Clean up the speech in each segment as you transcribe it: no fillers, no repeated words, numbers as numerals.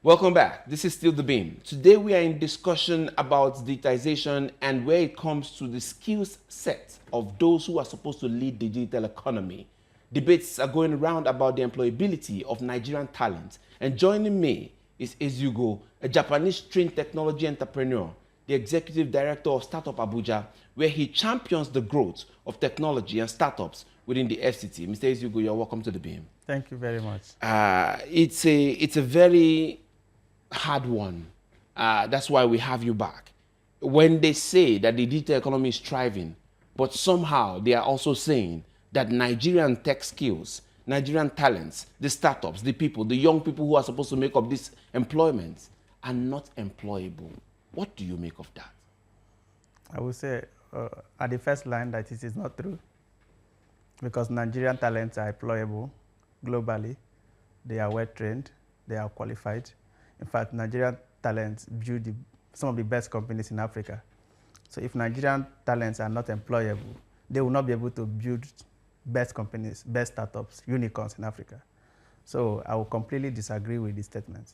Welcome back. This is still The Beam. Today we are in discussion about digitization and where it comes to the skills set of those who are supposed to lead the digital economy. Debates are going around about the employability of Nigerian talent. And joining me is Ezugo, a Japanese-trained technology entrepreneur, the executive director of Startup Abuja, where he champions the growth of technology and startups within the FCT. Mr. Ezugo, you're welcome to The Beam. Thank you very much. It's a very hard one. That's why we have you back. When they say that the digital economy is thriving, but somehow they are also saying that Nigerian tech skills, Nigerian talents, the startups, the people, the young people who are supposed to make up this employment are not employable. What do you make of that? I would say at the first line that it is not true, because Nigerian talents are employable globally. They are well trained, they are qualified. In fact, Nigerian talents build some of the best companies in Africa. So if Nigerian talents are not employable, they will not be able to build best companies, best startups, unicorns in Africa. So I will completely disagree with this statement.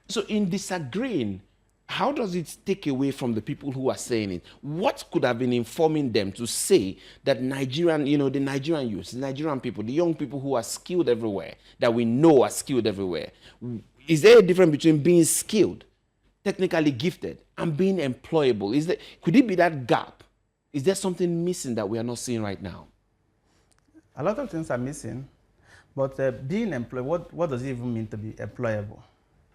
So in disagreeing, how does it take away from the people who are saying it? What could have been informing them to say that Nigerian, the Nigerian youth, the Nigerian people, the young people who are skilled everywhere, that we know are skilled everywhere? Is there a difference between being skilled, technically gifted, and being employable? Could it be that gap? Is there something missing that we are not seeing right now? A lot of things are missing, but being employed, what does it even mean to be employable?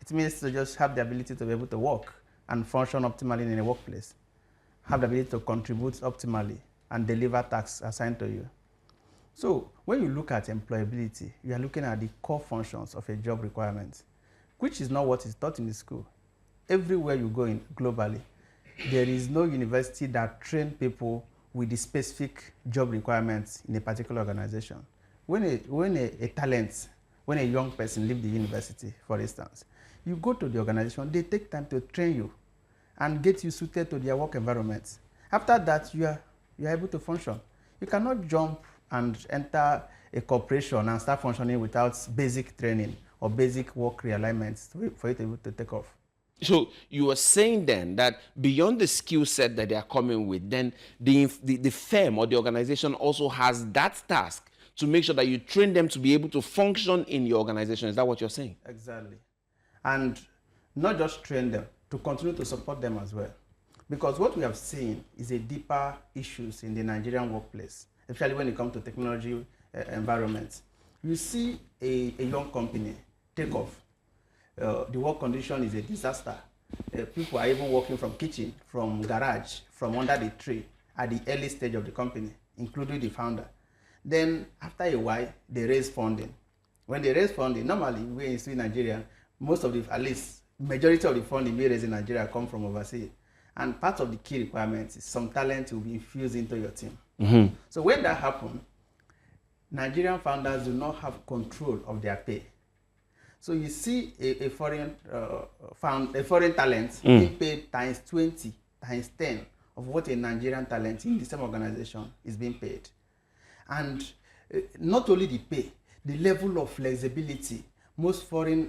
It means to just have the ability to be able to work and function optimally in a workplace, have the ability to contribute optimally and deliver tasks assigned to you. So when you look at employability, you are looking at the core functions of a job requirement, which is not what is taught in the school. Everywhere you go in globally, there is no university that trains people with the specific job requirements in a particular organization. When a young person leaves the university, for instance, you go to the organization, they take time to train you and get you suited to their work environment. After that, you are able to function. You cannot jump and enter a corporation and start functioning without basic training or basic work realignments for you to be able to take off. So you are saying then that beyond the skill set that they are coming with, then the firm or the organization also has that task to make sure that you train them to be able to function in your organization. Is that what you're saying? Exactly. And not just train them, to continue to support them as well. Because what we have seen is a deeper issues in the Nigerian workplace, especially when it comes to technology environments. You see a young company take off. The work condition is a disaster. People are even working from kitchen, from garage, from under the tree at the early stage of the company, including the founder. Then after a while, they raise funding. When they raise funding, normally we in Nigeria, most of the, at least majority of the funding we raise in Nigeria come from overseas. And part of the key requirements is some talent will be infused into your team. Mm-hmm. So when that happens, Nigerian founders do not have control of their pay. So you see a foreign talent being paid times 20, times 10 of what a Nigerian talent in the same organization is being paid. And not only the pay, the level of flexibility. Most foreign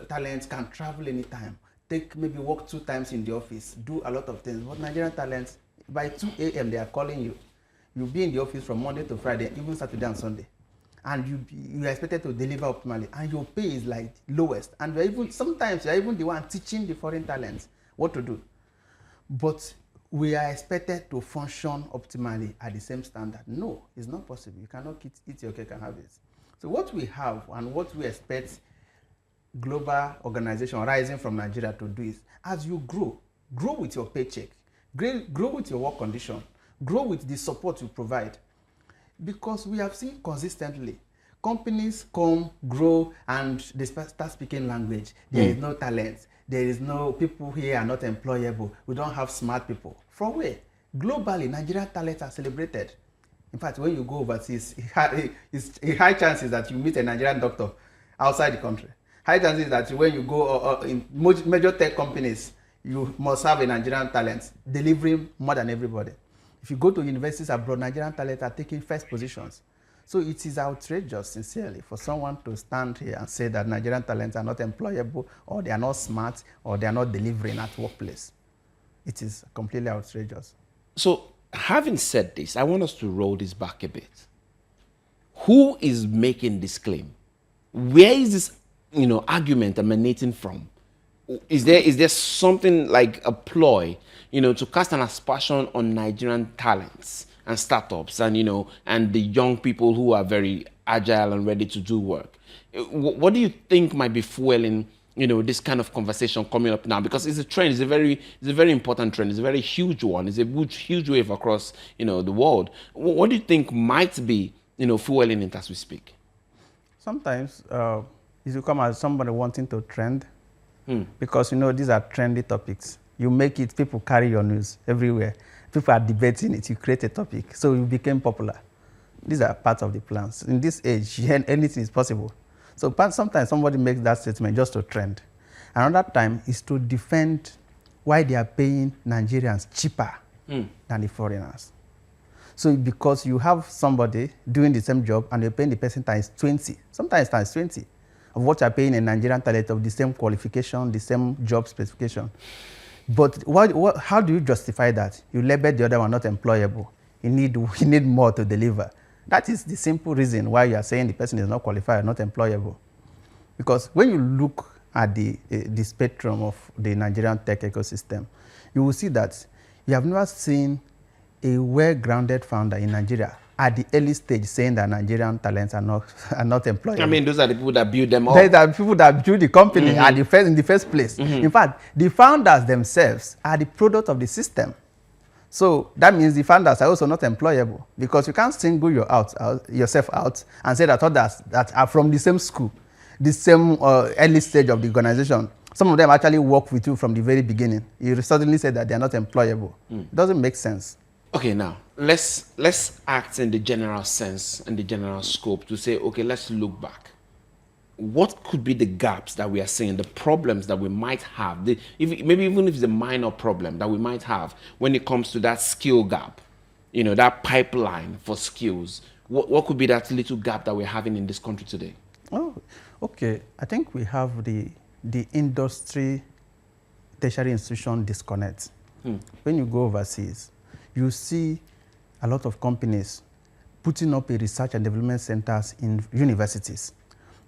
talents can travel anytime, maybe work 2 times in the office, do a lot of things. But Nigerian talents, by 2 a.m. they are calling you. You'll be in the office from Monday to Friday, even Saturday and Sunday. And you are expected to deliver optimally, and your pay is like lowest. And sometimes you are even the one teaching the foreign talents what to do. But we are expected to function optimally at the same standard. No, it's not possible. You cannot eat your cake and have it. So what we have and what we expect global organization rising from Nigeria to do is, as you grow with your paycheck, grow with your work condition, grow with the support you provide. Because we have seen consistently, companies come, grow, and they start speaking language. There is no talent. There is no, people here are not employable. We don't have smart people. From where? Globally, Nigerian talents are celebrated. In fact, when you go overseas, it's a high chances that you meet a Nigerian doctor outside the country. High chances that when you go in major tech companies, you must have a Nigerian talent delivering more than everybody. If you go to universities abroad, Nigerian talents are taking first positions. So it is outrageous, sincerely, for someone to stand here and say that Nigerian talents are not employable, or they are not smart, or they are not delivering at workplace. It is completely outrageous. So, having said this, I want us to roll this back a bit. Who is making this claim? Where is this, argument emanating from? Is there something like a ploy, to cast an aspersion on Nigerian talents and startups and, and the young people who are very agile and ready to do work? What do you think might be fueling, this kind of conversation coming up now? Because it's a trend. It's a very important trend. It's a very huge one. It's a huge wave across, the world. What do you think might be, fueling it as we speak? Sometimes it will come as somebody wanting to trend, because these are trendy topics. You make it, people carry your news everywhere. People are debating it. You create a topic, so you became popular. These are part of the plans. In this age, anything is possible. So sometimes somebody makes that statement just to trend. Another time is to defend why they are paying Nigerians cheaper than the foreigners. So because you have somebody doing the same job and you're paying the person times 20, sometimes times 20 of what you're paying a Nigerian talent of the same qualification, the same job specification. But how do you justify that? You label the other one not employable. You need more to deliver. That is the simple reason why you are saying the person is not qualified, not employable. Because when you look at the spectrum of the Nigerian tech ecosystem, you will see that you have never seen a well-grounded founder in Nigeria at the early stage saying that Nigerian talents are not employable. I mean, those are the people that build them up. Those are the people that build the company in the first place. In fact, the founders themselves are the product of the system. So that means the founders are also not employable, because you can't single yourself out and say that others that are from the same school, the same early stage of the organization, some of them actually work with you from the very beginning. You suddenly say that they are not employable. It doesn't make sense. Okay, now let's act in the general sense and the general scope to say, okay, let's look back. What could be the gaps that we are seeing, the problems that we might have, maybe even if it's a minor problem that we might have when it comes to that skill gap, that pipeline for skills? What could be that little gap that we're having in this country today? Oh, okay. I think we have the industry tertiary institution disconnect. When you go overseas, you see a lot of companies putting up a research and development centers in universities,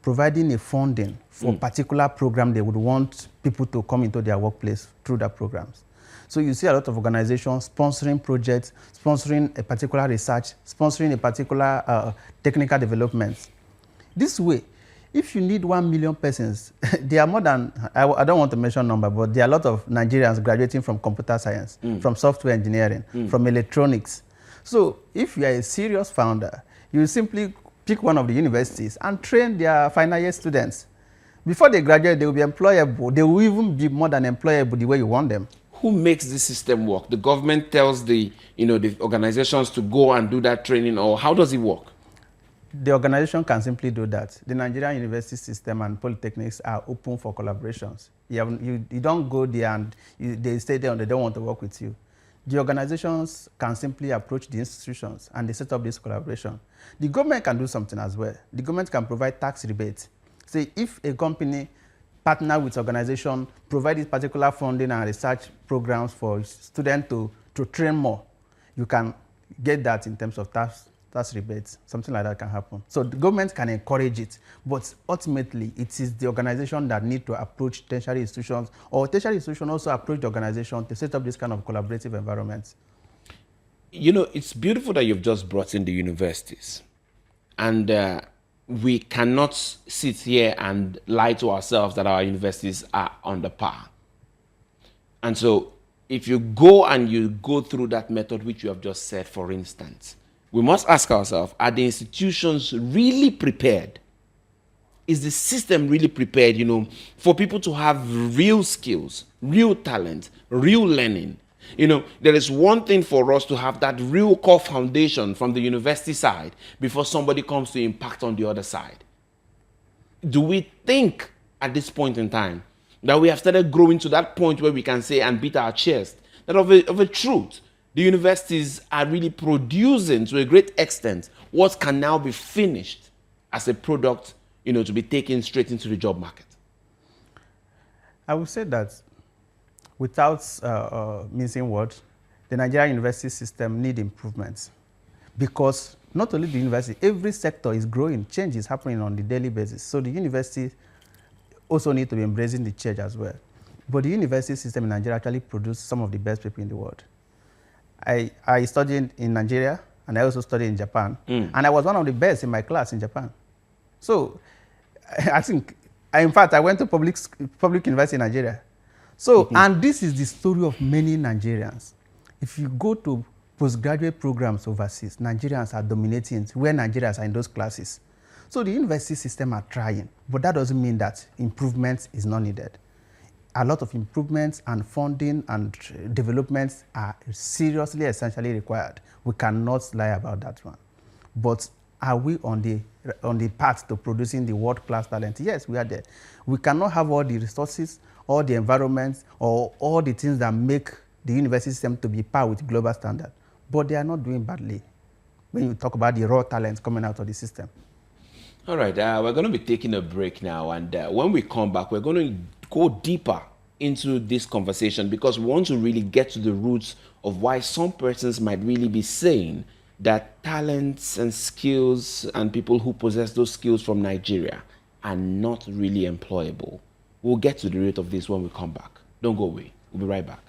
providing a funding for particular program they would want people to come into their workplace through their programs. So you see a lot of organizations sponsoring projects, sponsoring a particular research, sponsoring a particular technical development. This way, if you need 1 million persons, there are more than, I don't want to mention number, but there are a lot of Nigerians graduating from computer science, from software engineering, from electronics. So if you are a serious founder, you simply pick one of the universities and train their final year students. Before they graduate, they will be employable. They will even be more than employable the way you want them. Who makes this system work? The government tells the organizations to go and do that training, or how does it work? The organization can simply do that. The Nigerian university system and polytechnics are open for collaborations. You don't go there and they stay there and they don't want to work with you. The organizations can simply approach the institutions and they set up this collaboration. The government can do something as well. The government can provide tax rebates. Say if a company partner with organization, provide this particular funding and research programs for students to train more, you can get that in terms of tax rebates. Something like that can happen. So the government can encourage it, but ultimately it is the organization that need to approach tertiary institutions, or tertiary institutions also approach the organization to set up this kind of collaborative environments. It's beautiful that you've just brought in the universities, and we cannot sit here and lie to ourselves that our universities are under par. And so if you go through that method which you have just said, for instance, we must ask ourselves, are the institutions really prepared? Is the system really prepared, for people to have real skills, real talent, real learning? There is one thing for us to have that real core foundation from the university side before somebody comes to impact on the other side. Do we think at this point in time that we have started growing to that point where we can say and beat our chest that of a truth, The universities are really producing, to a great extent, what can now be finished as a product, to be taken straight into the job market. I would say that without missing words, the Nigerian university system needs improvements, because not only the university, every sector is growing, change is happening on the daily basis. So the university also need to be embracing the change as well. But the university system in Nigeria actually produces some of the best people in the world. I studied in Nigeria, and I also studied in Japan, and I was one of the best in my class in Japan. So I think, in fact, I went to public university in Nigeria. So, and this is the story of many Nigerians. If you go to postgraduate programs overseas, Nigerians are dominating where Nigerians are in those classes. So the university system are trying, but that doesn't mean that improvement is not needed. A lot of improvements and funding and developments are seriously, essentially required. We cannot lie about that one. But are we on the path to producing the world-class talent? Yes, we are there. We cannot have all the resources, all the environments, or all the things that make the university system to be par with global standard. But they are not doing badly when you talk about the raw talents coming out of the system. All right, we're going to be taking a break now, and when we come back, we're going to go deeper into this conversation, because we want to really get to the roots of why some persons might really be saying that talents and skills and people who possess those skills from Nigeria are not really employable. We'll get to the root of this when we come back. Don't go away. We'll be right back.